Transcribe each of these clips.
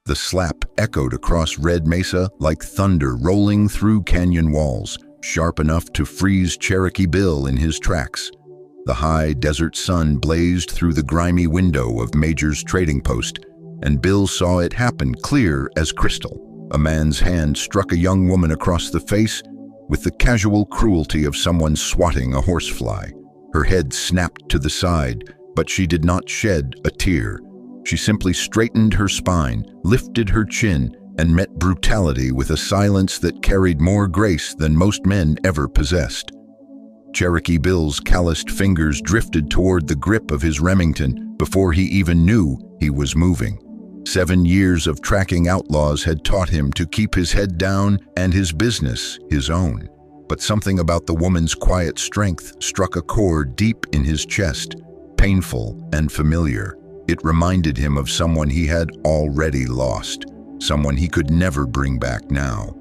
The slap echoed across Red Mesa like thunder rolling through canyon walls, sharp enough to freeze Cherokee Bill in his tracks. The high desert sun blazed through the grimy window of Major's trading post, and Bill saw it happen clear as crystal. A man's hand struck a young woman across the face with the casual cruelty of someone swatting a horsefly. Her head snapped to the side, but she did not shed a tear. She simply straightened her spine, lifted her chin, and met brutality with a silence that carried more grace than most men ever possessed. Cherokee Bill's calloused fingers drifted toward the grip of his Remington before he even knew he was moving. 7 years of tracking outlaws had taught him to keep his head down and his business his own. But something about the woman's quiet strength struck a chord deep in his chest, painful and familiar. It reminded him of someone he had already lost, someone he could never bring back now.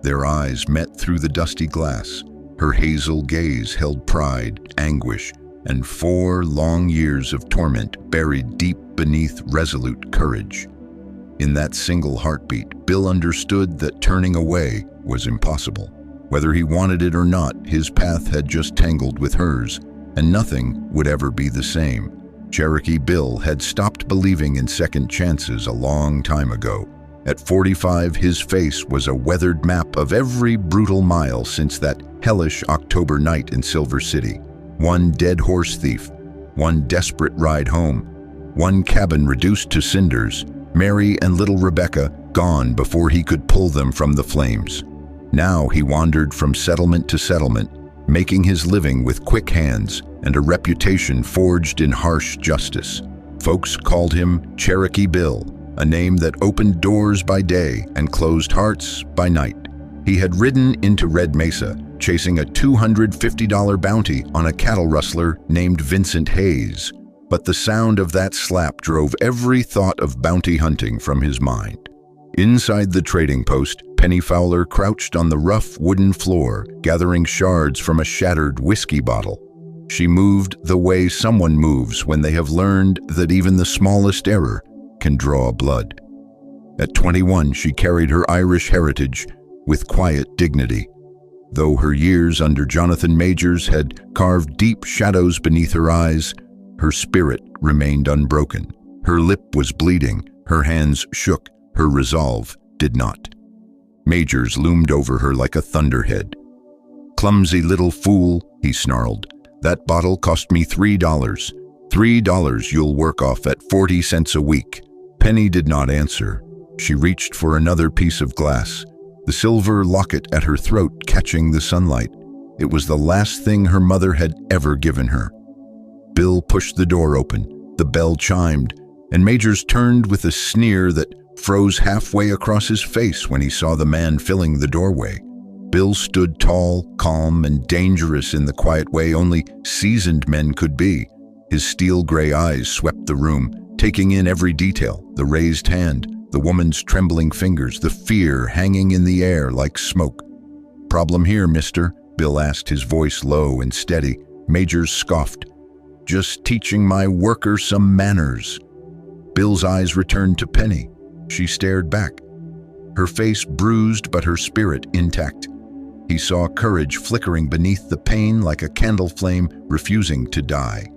Their eyes met through the dusty glass. Her hazel gaze held pride, anguish, and 4 long years of torment buried deep beneath resolute courage. In that single heartbeat, Bill understood that turning away was impossible. Whether he wanted it or not, his path had just tangled with hers, and nothing would ever be the same. Cherokee Bill had stopped believing in second chances a long time ago. At 45, his face was a weathered map of every brutal mile since that hellish October night in Silver City. One dead horse thief, one desperate ride home, one cabin reduced to cinders, Mary and little Rebecca gone before he could pull them from the flames. Now he wandered from settlement to settlement, making his living with quick hands and a reputation forged in harsh justice. Folks called him Cherokee Bill, a name that opened doors by day and closed hearts by night. He had ridden into Red Mesa, chasing a $250 bounty on a cattle rustler named Vincent Hayes. But the sound of that slap drove every thought of bounty hunting from his mind. Inside the trading post, Penny Fowler crouched on the rough wooden floor, gathering shards from a shattered whiskey bottle. She moved the way someone moves when they have learned that even the smallest error can draw blood. At 21, she carried her Irish heritage with quiet dignity. Though her years under Jonathan Majors had carved deep shadows beneath her eyes, her spirit remained unbroken. Her lip was bleeding, her hands shook, her resolve did not. Majors loomed over her like a thunderhead. "Clumsy little fool," he snarled. "That bottle cost me $3. $3 you'll work off at 40 cents a week." Penny did not answer. She reached for another piece of glass, the silver locket at her throat catching the sunlight. It was the last thing her mother had ever given her. Bill pushed the door open. The bell chimed, and Majors turned with a sneer that froze halfway across his face when he saw the man filling the doorway. Bill stood tall, calm, and dangerous in the quiet way only seasoned men could be. His steel-gray eyes swept the room, taking in every detail: the raised hand, the woman's trembling fingers, the fear hanging in the air like smoke. "Problem here, mister?" Bill asked, his voice low and steady. Majors scoffed. "Just teaching my worker some manners." Bill's eyes returned to Penny. She stared back, her face bruised but her spirit intact. He saw courage flickering beneath the pain like a candle flame refusing to die.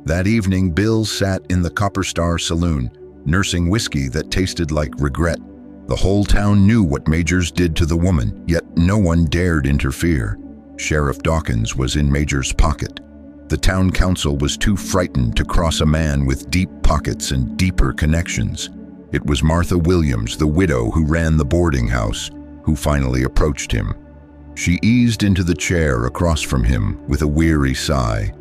That evening, Bill sat in the Copper Star Saloon, nursing whiskey that tasted like regret. The whole town knew what Majors did to the woman, yet no one dared interfere. Sheriff Dawkins was in Majors' pocket. The town council was too frightened to cross a man with deep pockets and deeper connections. It was Martha Williams, the widow who ran the boarding house, who finally approached him. She eased into the chair across from him with a weary sigh.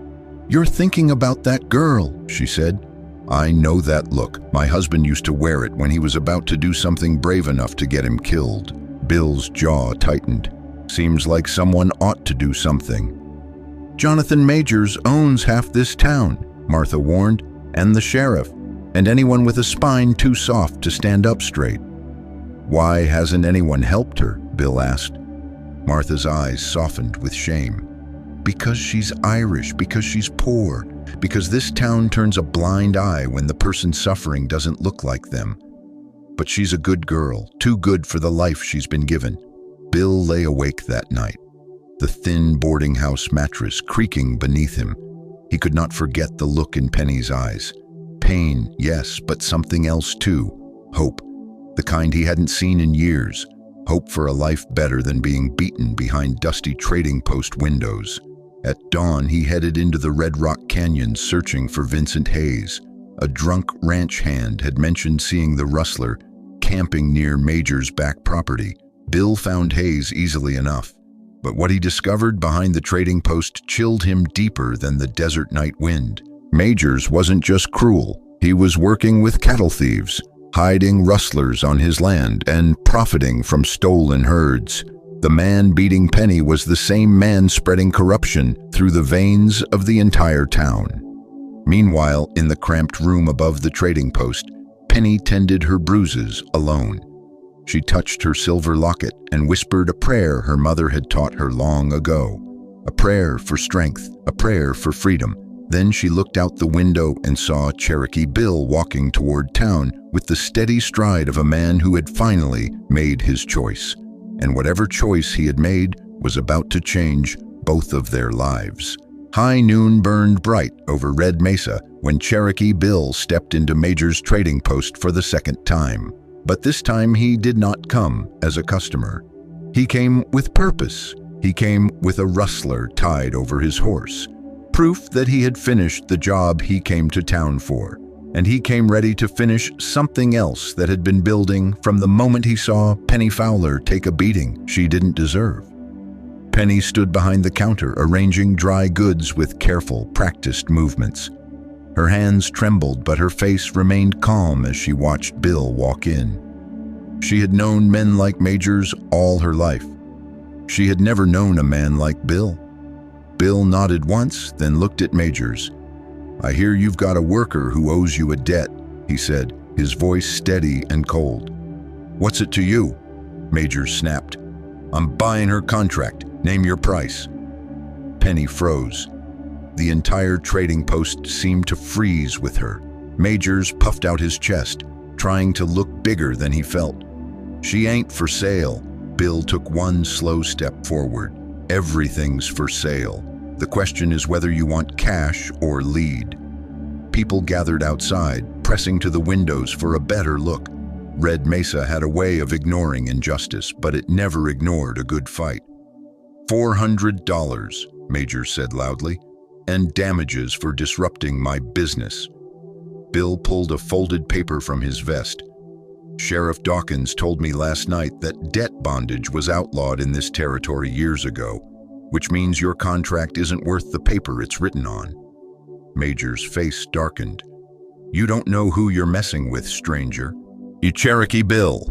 "You're thinking about that girl," she said. "I know that look. My husband used to wear it when he was about to do something brave enough to get him killed." Bill's jaw tightened. "Seems like someone ought to do something." "Jonathan Majors owns half this town," Martha warned, "and the sheriff, and anyone with a spine too soft to stand up straight." "Why hasn't anyone helped her?" Bill asked. Martha's eyes softened with shame. "Because she's Irish, because she's poor, because this town turns a blind eye when the person suffering doesn't look like them." but she's a good girl, too good for the life she's been given. Bill lay awake that night, the thin boarding house mattress creaking beneath him. He could not forget the look in Penny's eyes. Pain, yes, but something else too. Hope, the kind he hadn't seen in years. Hope for a life better than being beaten behind dusty trading post windows. At dawn, he headed into the Red Rock Canyon searching for Vincent Hayes. A drunk ranch hand had mentioned seeing the rustler camping near Major's back property. Bill found Hayes easily enough, but what he discovered behind the trading post chilled him deeper than the desert night wind. Major's wasn't just cruel. He was working with cattle thieves, hiding rustlers on his land and profiting from stolen herds. The man beating Penny was the same man spreading corruption through the veins of the entire town. Meanwhile, in the cramped room above the trading post, Penny tended her bruises alone. She touched her silver locket and whispered a prayer her mother had taught her long ago. A prayer for strength, a prayer for freedom. Then she looked out the window and saw Cherokee Bill walking toward town with the steady stride of a man who had finally made his choice. And whatever choice he had made was about to change both of their lives. High noon burned bright over Red Mesa when Cherokee Bill stepped into Major's trading post for the second time. But this time he did not come as a customer. He came with purpose. He came with a rustler tied over his horse. Proof that he had finished the job he came to town for. And he came ready to finish something else that had been building from the moment he saw Penny Fowler take a beating she didn't deserve. Penny stood behind the counter, arranging dry goods with careful, practiced movements. Her hands trembled, but her face remained calm as she watched Bill walk in. She had known men like Major's all her life. She had never known a man like Bill. Bill nodded once, then looked at Major's. "I hear you've got a worker who owes you a debt," he said, his voice steady and cold. "What's it to you?" Major snapped. "I'm buying her contract. Name your price." Penny froze. The entire trading post seemed to freeze with her. Majors puffed out his chest, trying to look bigger than he felt. "She ain't for sale." Bill took one slow step forward. "Everything's for sale. The question is whether you want cash or lead." People gathered outside, pressing to the windows for a better look. Red Mesa had a way of ignoring injustice, but it never ignored a good fight. $400, Major said loudly, "and damages for disrupting my business." Bill pulled a folded paper from his vest. "Sheriff Dawkins told me last night that debt bondage was outlawed in this territory years ago, which means your contract isn't worth the paper it's written on." Major's face darkened. "You don't know who you're messing with, stranger. You Cherokee Bill."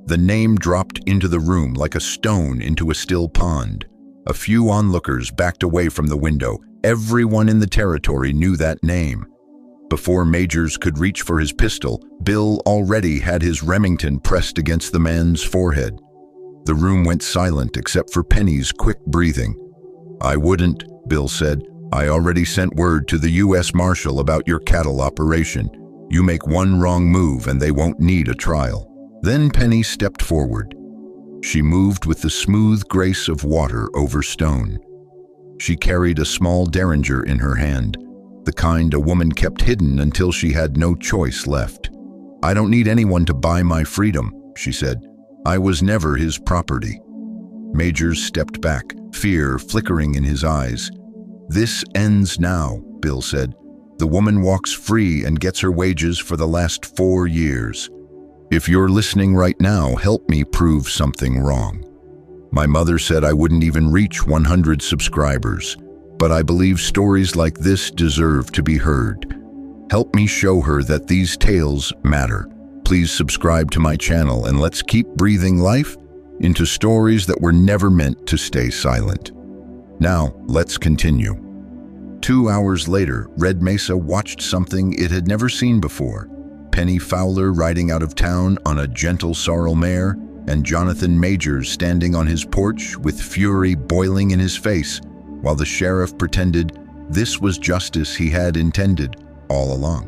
The name dropped into the room like a stone into a still pond. A few onlookers backed away from the window. Everyone in the territory knew that name. Before Majors could reach for his pistol, Bill already had his Remington pressed against the man's forehead. The room went silent except for Penny's quick breathing. "I wouldn't," Bill said. "I already sent word to the U.S. Marshal about your cattle operation. You make one wrong move and they won't need a trial." Then Penny stepped forward. She moved with the smooth grace of water over stone. She carried a small derringer in her hand, the kind a woman kept hidden until she had no choice left. "I don't need anyone to buy my freedom," she said. "I was never his property." Majors stepped back, fear flickering in his eyes. "This ends now," Bill said. "The woman walks free and gets her wages for the last 4 years. If you're listening right now, help me prove something wrong. My mother said I wouldn't even reach 100 subscribers, but I believe stories like this deserve to be heard. Help me show her that these tales matter. Please subscribe to my channel and let's keep breathing life into stories that were never meant to stay silent." Now, let's continue. 2 hours later, Red Mesa watched something it had never seen before. Penny Fowler riding out of town on a gentle sorrel mare, and Jonathan Majors standing on his porch with fury boiling in his face, while the sheriff pretended this was justice he had intended all along.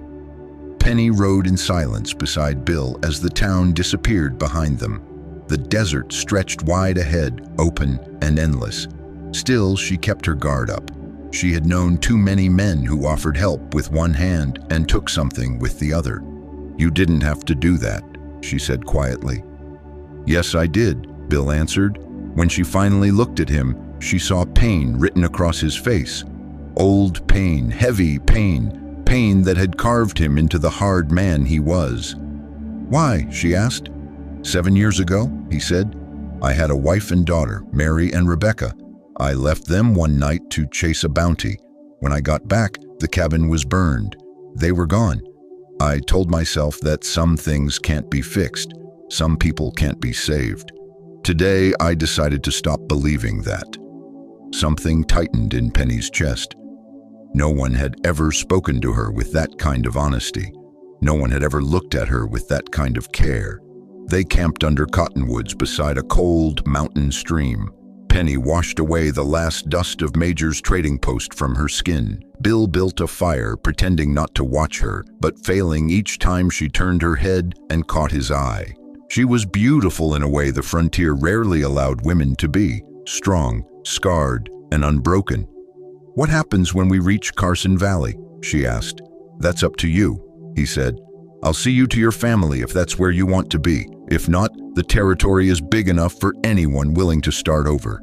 Penny rode in silence beside Bill as the town disappeared behind them. The desert stretched wide ahead, open and endless. Still, she kept her guard up. She had known too many men who offered help with one hand and took something with the other. "You didn't have to do that," she said quietly. "Yes, I did," Bill answered. When she finally looked at him, she saw pain written across his face. Old pain, heavy pain, pain that had carved him into the hard man he was. "Why?" she asked. 7 years ago," he said, "I had a wife and daughter, Mary and Rebecca. I left them one night to chase a bounty. When I got back, the cabin was burned. They were gone. I told myself that some things can't be fixed. Some people can't be saved. Today, I decided to stop believing that." Something tightened in Penny's chest. No one had ever spoken to her with that kind of honesty. No one had ever looked at her with that kind of care. They camped under cottonwoods beside a cold mountain stream. Penny washed away the last dust of Major's trading post from her skin. Bill built a fire, pretending not to watch her, but failing each time she turned her head and caught his eye. She was beautiful in a way the frontier rarely allowed women to be, strong, scarred, and unbroken. "What happens when we reach Carson Valley?" she asked. "That's up to you," he said. "I'll see you to your family if that's where you want to be. If not, the territory is big enough for anyone willing to start over."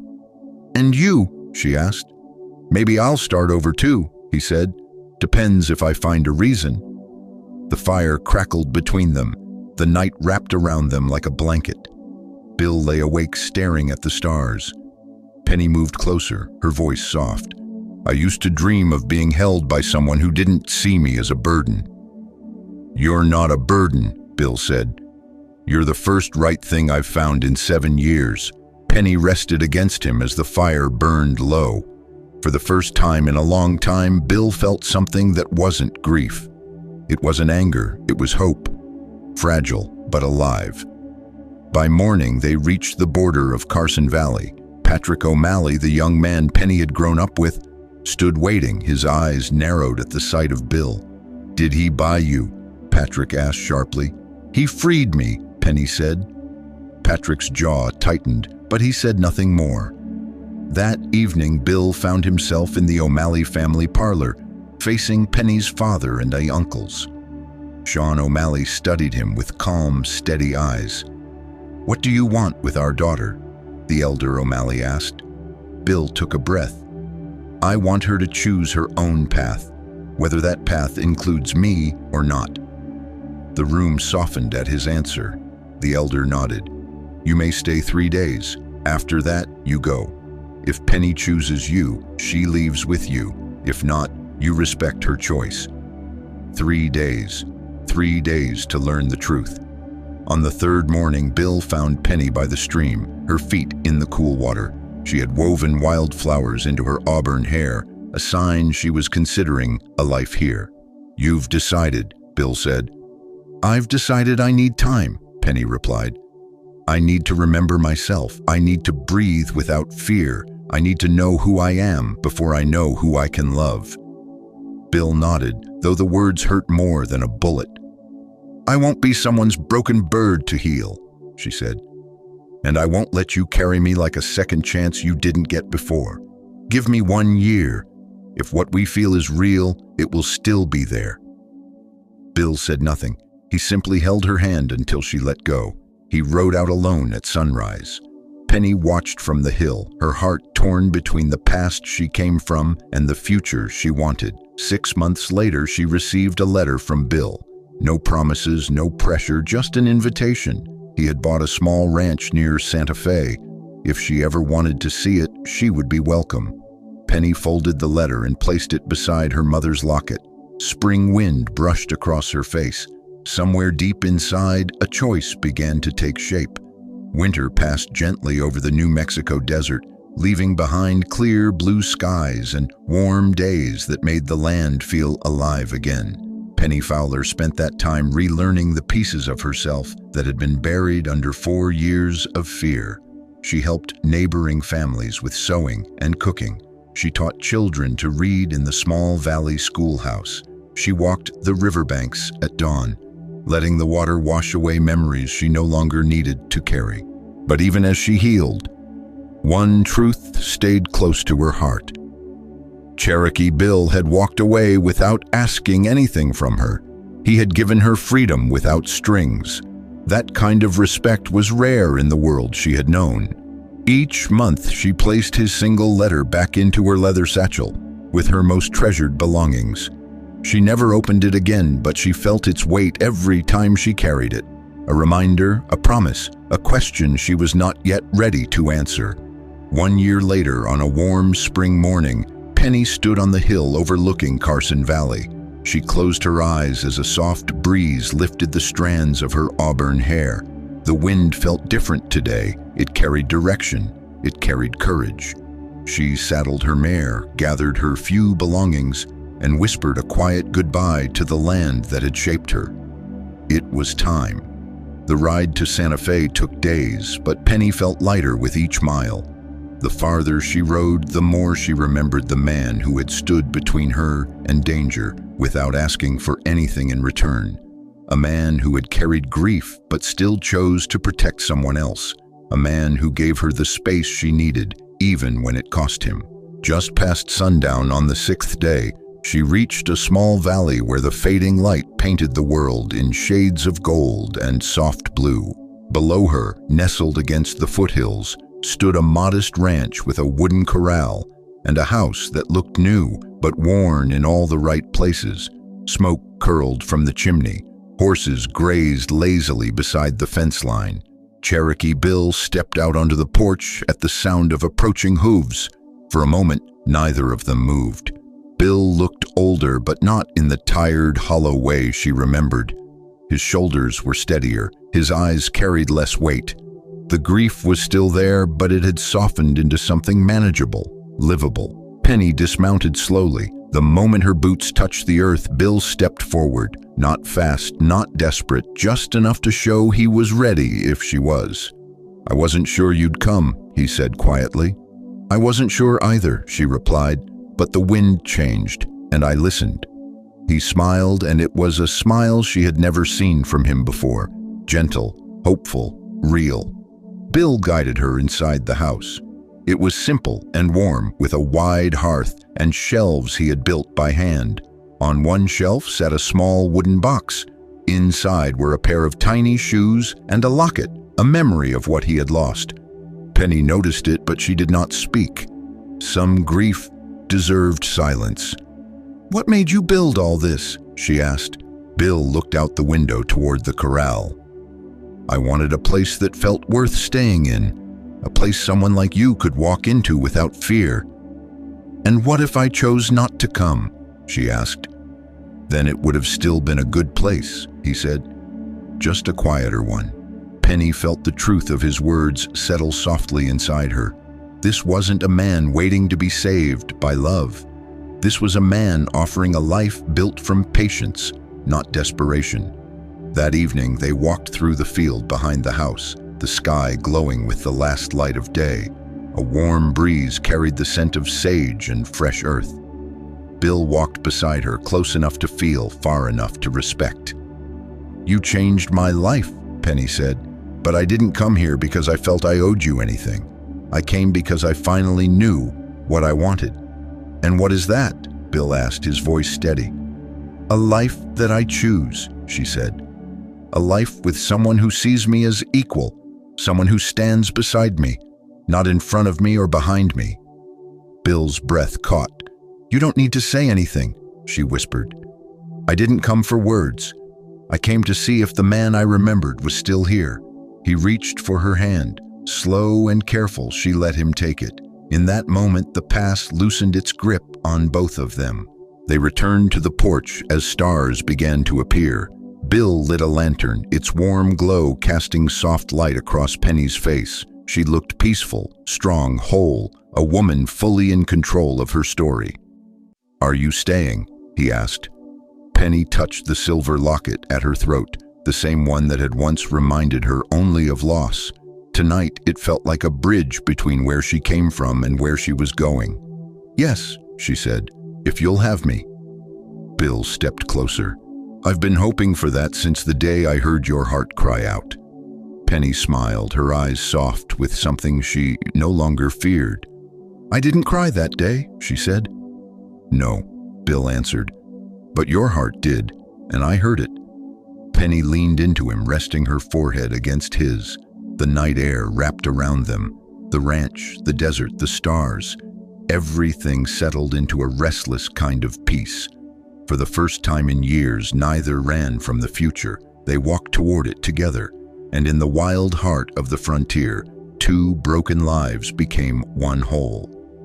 "And you?" she asked. "Maybe I'll start over too," he said. "Depends if I find a reason." The fire crackled between them. The night wrapped around them like a blanket. Bill lay awake staring at the stars. Penny moved closer, her voice soft. "I used to dream of being held by someone who didn't see me as a burden." "You're not a burden," Bill said. "You're the first right thing I've found in 7 years." Penny rested against him as the fire burned low. For the first time in a long time, Bill felt something that wasn't grief. It wasn't anger, it was hope. Fragile, but alive. By morning, they reached the border of Carson Valley. Patrick O'Malley, the young man Penny had grown up with, stood waiting, his eyes narrowed at the sight of Bill. "Did he buy you?" Patrick asked sharply. "He freed me," Penny said. Patrick's jaw tightened, but he said nothing more. That evening, Bill found himself in the O'Malley family parlor, facing Penny's father and uncles. Sean O'Malley studied him with calm, steady eyes. "What do you want with our daughter?" the elder O'Malley asked. Bill took a breath. "I want her to choose her own path, whether that path includes me or not." The room softened at his answer. The elder nodded. "You may stay 3 days. After that, you go. If Penny chooses you, she leaves with you. If not, you respect her choice." 3 days. 3 days to learn the truth. On the third morning, Bill found Penny by the stream, her feet in the cool water. She had woven wildflowers into her auburn hair, a sign she was considering a life here. "You've decided," Bill said. "I've decided I need time," Penny replied. "I need to remember myself. I need to breathe without fear. I need to know who I am before I know who I can love." Bill nodded, though the words hurt more than a bullet. "I won't be someone's broken bird to heal," she said. "And I won't let you carry me like a second chance you didn't get before. Give me 1 year. If what we feel is real, it will still be there." Bill said nothing. He simply held her hand until she let go. He rode out alone at sunrise. Penny watched from the hill, her heart torn between the past she came from and the future she wanted. 6 months later, she received a letter from Bill. No promises, no pressure, just an invitation. He had bought a small ranch near Santa Fe. If she ever wanted to see it, she would be welcome. Penny folded the letter and placed it beside her mother's locket. Spring wind brushed across her face. Somewhere deep inside, a choice began to take shape. Winter passed gently over the New Mexico desert, leaving behind clear blue skies and warm days that made the land feel alive again. Penny Fowler spent that time relearning the pieces of herself that had been buried under 4 years of fear. She helped neighboring families with sewing and cooking. She taught children to read in the small valley schoolhouse. She walked the riverbanks at dawn, letting the water wash away memories she no longer needed to carry. But even as she healed, one truth stayed close to her heart. Cherokee Bill had walked away without asking anything from her. He had given her freedom without strings. That kind of respect was rare in the world she had known. Each month she placed his single letter back into her leather satchel with her most treasured belongings. She never opened it again, but she felt its weight every time she carried it. A reminder, a promise, a question she was not yet ready to answer. 1 year later, on a warm spring morning, Penny stood on the hill overlooking Carson Valley. She closed her eyes as a soft breeze lifted the strands of her auburn hair. The wind felt different today. It carried direction. It carried courage. She saddled her mare, gathered her few belongings, and whispered a quiet goodbye to the land that had shaped her. It was time. The ride to Santa Fe took days, but Penny felt lighter with each mile. The farther she rode, the more she remembered the man who had stood between her and danger without asking for anything in return. A man who had carried grief but still chose to protect someone else. A man who gave her the space she needed, even when it cost him. Just past sundown on the 6th day, she reached a small valley where the fading light painted the world in shades of gold and soft blue. Below her, nestled against the foothills, stood a modest ranch with a wooden corral and a house that looked new but worn in all the right places. Smoke curled from the chimney. Horses grazed lazily beside the fence line. Cherokee Bill stepped out onto the porch at the sound of approaching hooves. For a moment, neither of them moved. Bill looked older, but not in the tired, hollow way she remembered. His shoulders were steadier. His eyes carried less weight. The grief was still there, but it had softened into something manageable, livable. Penny dismounted slowly. The moment her boots touched the earth, Bill stepped forward. Not fast, not desperate, just enough to show he was ready if she was. "I wasn't sure you'd come," he said quietly. "I wasn't sure either," she replied, "but the wind changed, and I listened." He smiled, and it was a smile she had never seen from him before. Gentle, hopeful, real. Bill guided her inside the house. It was simple and warm, with a wide hearth and shelves he had built by hand. On one shelf sat a small wooden box. Inside were a pair of tiny shoes and a locket, a memory of what he had lost. Penny noticed it, but she did not speak. Some grief deserved silence. "What made you build all this?" she asked. Bill looked out the window toward the corral. "I wanted a place that felt worth staying in, a place someone like you could walk into without fear." "And what if I chose not to come?" she asked. "Then it would have still been a good place," he said. "Just a quieter one." Penny felt the truth of his words settle softly inside her. This wasn't a man waiting to be saved by love. This was a man offering a life built from patience, not desperation. That evening, they walked through the field behind the house, the sky glowing with the last light of day. A warm breeze carried the scent of sage and fresh earth. Bill walked beside her, close enough to feel, far enough to respect. "You changed my life," Penny said, "but I didn't come here because I felt I owed you anything. I came because I finally knew what I wanted." "And what is that?" Bill asked, his voice steady. "A life that I choose," she said. "A life with someone who sees me as equal, someone who stands beside me, not in front of me or behind me." Bill's breath caught. "You don't need to say anything," she whispered. "I didn't come for words. I came to see if the man I remembered was still here." He reached for her hand. Slow and careful, she let him take it. In that moment, the past loosened its grip on both of them. They returned to the porch as stars began to appear. Bill lit a lantern, its warm glow casting soft light across Penny's face. She looked peaceful, strong, whole, a woman fully in control of her story. "Are you staying?" he asked. Penny touched the silver locket at her throat, the same one that had once reminded her only of loss. Tonight, it felt like a bridge between where she came from and where she was going. "Yes," she said, "if you'll have me." Bill stepped closer. "I've been hoping for that since the day I heard your heart cry out." Penny smiled, her eyes soft with something she no longer feared. "I didn't cry that day," she said. "No," Bill answered, "but your heart did, and I heard it." Penny leaned into him, resting her forehead against his. The night air wrapped around them. The ranch, the desert, the stars. Everything settled into a restless kind of peace. For the first time in years, neither ran from the future. They walked toward it together, and in the wild heart of the frontier, two broken lives became one whole.